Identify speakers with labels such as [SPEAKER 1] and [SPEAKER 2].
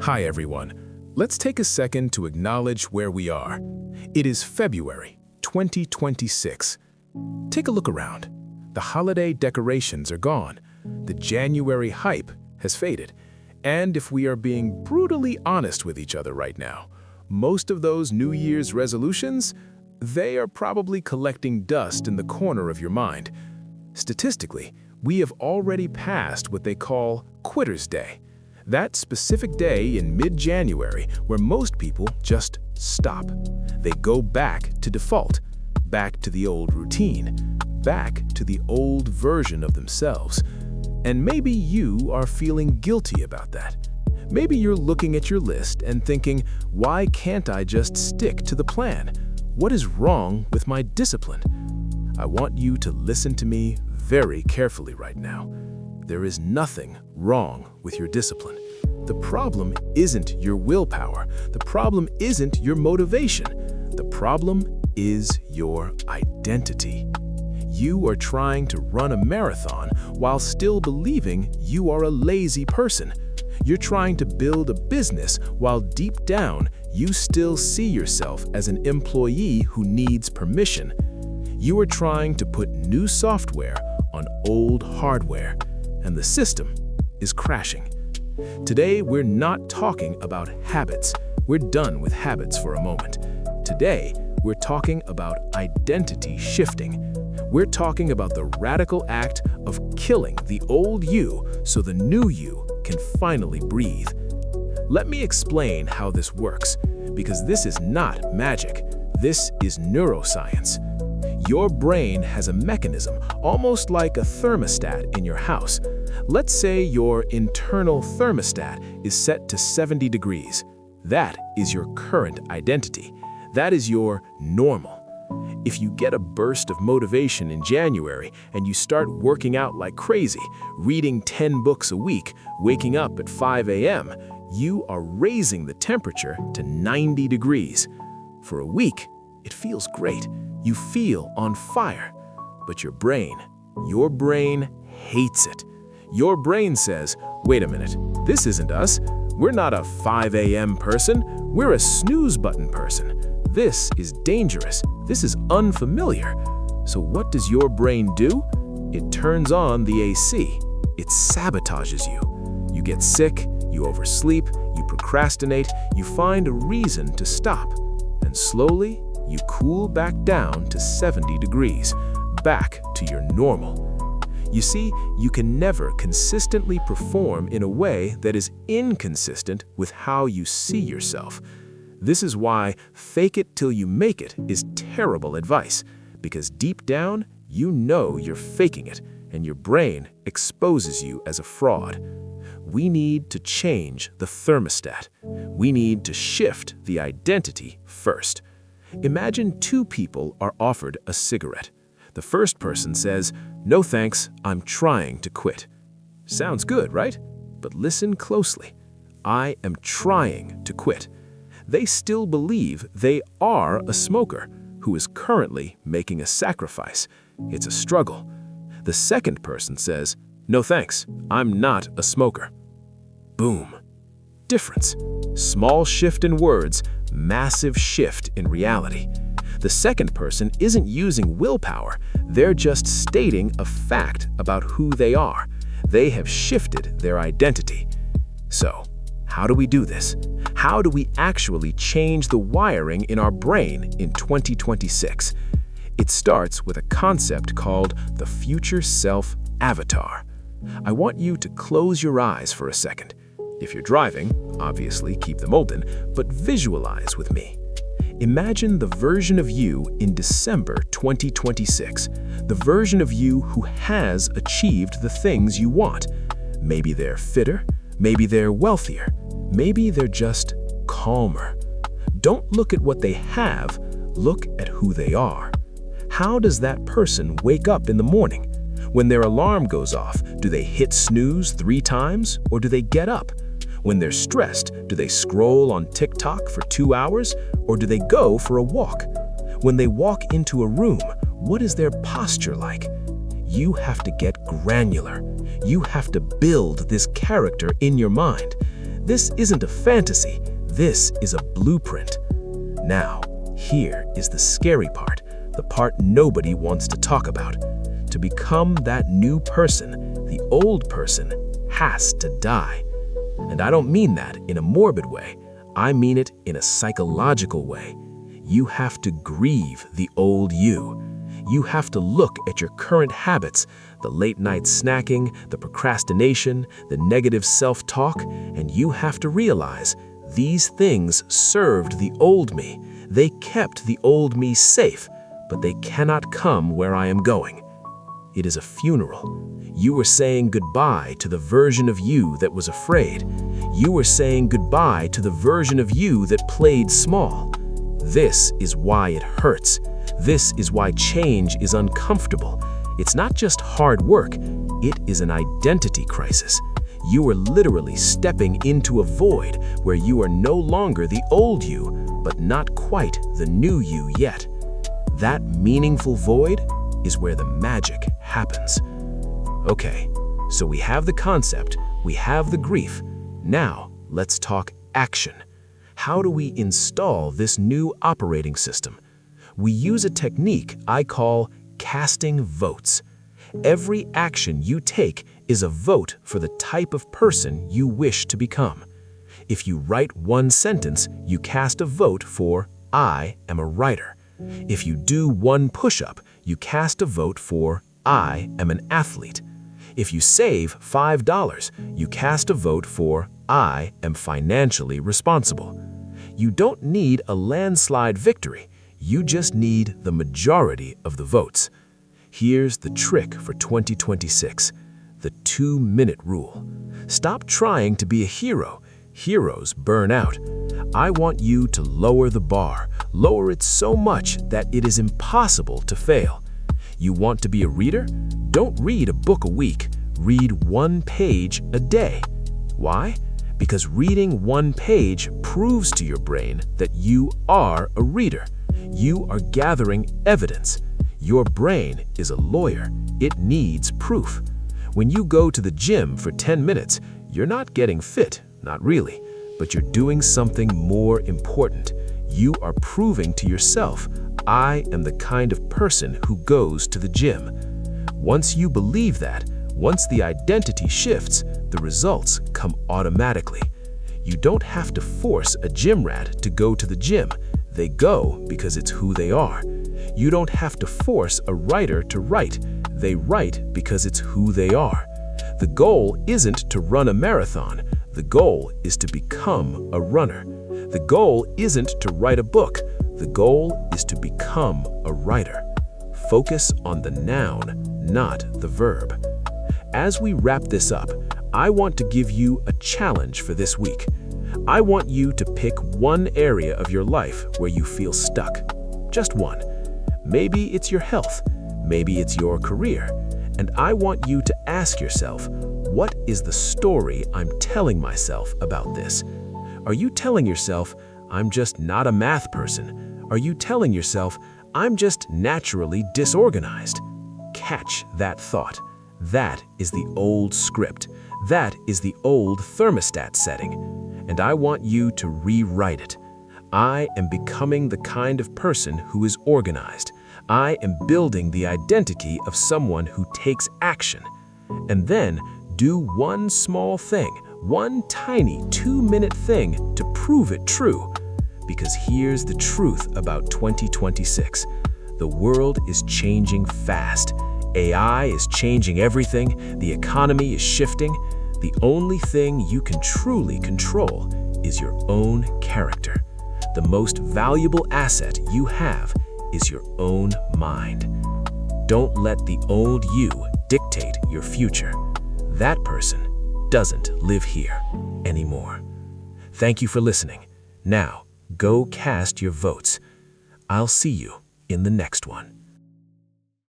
[SPEAKER 1] Hi everyone. Let's take a second to acknowledge where we are. It is February 2026. Take a look around. The holiday decorations are gone. The January hype has faded. And if we are being brutally honest with each other right now, most of those New Year's resolutions, they are probably collecting dust in the corner of your mind. Statistically, we have already passed what they call Quitter's Day. That specific day in mid-January where most people just stop. They go back to default, back to the old routine, back to the old version of themselves. And maybe you are feeling guilty about that. Maybe you're looking at your list and thinking, why can't I just stick to the plan? What is wrong with my discipline? I want you to listen to me very carefully right now. There is nothing wrong with your discipline. The problem isn't your willpower. The problem isn't your motivation. The problem is your identity. You are trying to run a marathon while still believing you are a lazy person. You're trying to build a business while deep down you still see yourself as an employee who needs permission. You are trying to put new software on old hardware, and the system is crashing. Today, we're not talking about habits. We're done with habits for a moment. Today, we're talking about identity shifting. We're talking about the radical act of killing the old you so the new you can finally breathe. Let me explain how this works, because this is not magic. This is neuroscience. Your brain has a mechanism, almost like a thermostat in your house. Let's say your internal thermostat is set to 70 degrees. That is your current identity. That is your normal. If you get a burst of motivation in January and you start working out like crazy, reading 10 books a week, waking up at 5 a.m., you are raising the temperature to 90 degrees. For a week, it feels great. You feel on fire. But your brain hates it. Your brain says, wait a minute, this isn't us. We're not a 5 a.m. person. We're a snooze button person. This is dangerous. This is unfamiliar. So what does your brain do? It turns on the AC. It sabotages you. You get sick, you oversleep, you procrastinate, you find a reason to stop. And slowly, you cool back down to 70 degrees, back to your normal. You see, you can never consistently perform in a way that is inconsistent with how you see yourself. This is why fake it till you make it is terrible advice, because deep down, you know you're faking it, and your brain exposes you as a fraud. We need to change the thermostat. We need to shift the identity first. Imagine two people are offered a cigarette. The first person says, "No thanks, I'm trying to quit." Sounds good, right? But listen closely. I am trying to quit. They still believe they are a smoker who is currently making a sacrifice. It's a struggle. The second person says, "No thanks, I'm not a smoker." Boom. Difference. Small shift in words, massive shift in reality. The second person isn't using willpower. They're just stating a fact about who they are. They have shifted their identity. So, how do we do this? How do we actually change the wiring in our brain in 2026? It starts with a concept called the future self avatar. I want you to close your eyes for a second. If you're driving, obviously keep them open, but visualize with me. Imagine the version of you in December 2026, the version of you who has achieved the things you want. Maybe they're fitter, maybe they're wealthier, maybe they're just calmer. Don't look at what they have, look at who they are. How does that person wake up in the morning? When their alarm goes off, do they hit snooze 3 times or do they get up? When they're stressed, do they scroll on TikTok for 2 hours or do they go for a walk? When they walk into a room, what is their posture like? You have to get granular. You have to build this character in your mind. This isn't a fantasy, this is a blueprint. Now, here is the scary part, the part nobody wants to talk about. To become that new person, the old person has to die. And I don't mean that in a morbid way, I mean it in a psychological way. You have to grieve the old you. You have to look at your current habits, the late-night snacking, the procrastination, the negative self-talk, and you have to realize these things served the old me. They kept the old me safe, but they cannot come where I am going. It is a funeral. You were saying goodbye to the version of you that was afraid. You were saying goodbye to the version of you that played small. This is why it hurts. This is why change is uncomfortable. It's not just hard work, it is an identity crisis. You are literally stepping into a void where you are no longer the old you, but not quite the new you yet. That meaningful void is where the magic happens. Okay, so we have the concept, we have the grief. Now, let's talk action. How do we install this new operating system? We use a technique I call casting votes. Every action you take is a vote for the type of person you wish to become. If you write one sentence, you cast a vote for I am a writer. If you do one push-up, you cast a vote for I am an athlete. If you save $5, you cast a vote for I am financially responsible. You don't need a landslide victory. You just need the majority of the votes. Here's the trick for 2026, the 2-minute rule. Stop trying to be a hero. Heroes burn out. I want you to lower the bar, lower it so much that it is impossible to fail. You want to be a reader? Don't read a book a week. Read 1 page a day. Why? Because reading 1 page proves to your brain that you are a reader. You are gathering evidence. Your brain is a lawyer. It needs proof. When you go to the gym for 10 minutes, you're not getting fit, not really, but you're doing something more important. You are proving to yourself, I am the kind of person who goes to the gym. Once you believe that, once the identity shifts, the results come automatically. You don't have to force a gym rat to go to the gym. They go because it's who they are. You don't have to force a writer to write. They write because it's who they are. The goal isn't to run a marathon. The goal is to become a runner. The goal isn't to write a book. The goal is to become a writer. Focus on the noun, not the verb. As we wrap this up, I want to give you a challenge for this week. I want you to pick one area of your life where you feel stuck. Just one. Maybe it's your health. Maybe it's your career. And I want you to ask yourself, what is the story I'm telling myself about this? Are you telling yourself, I'm just not a math person? Are you telling yourself, I'm just naturally disorganized? Catch that thought. That is the old script. That is the old thermostat setting. And I want you to rewrite it. I am becoming the kind of person who is organized. I am building the identity of someone who takes action. And then do one small thing, one tiny 2-minute thing to prove it true. Because here's the truth about 2026. The world is changing fast. AI is changing everything. The economy is shifting. The only thing you can truly control is your own character. The most valuable asset you have is your own mind. Don't let the old you dictate your future. That person doesn't live here anymore. Thank you for listening. Now, go cast your votes. I'll see you in the next one.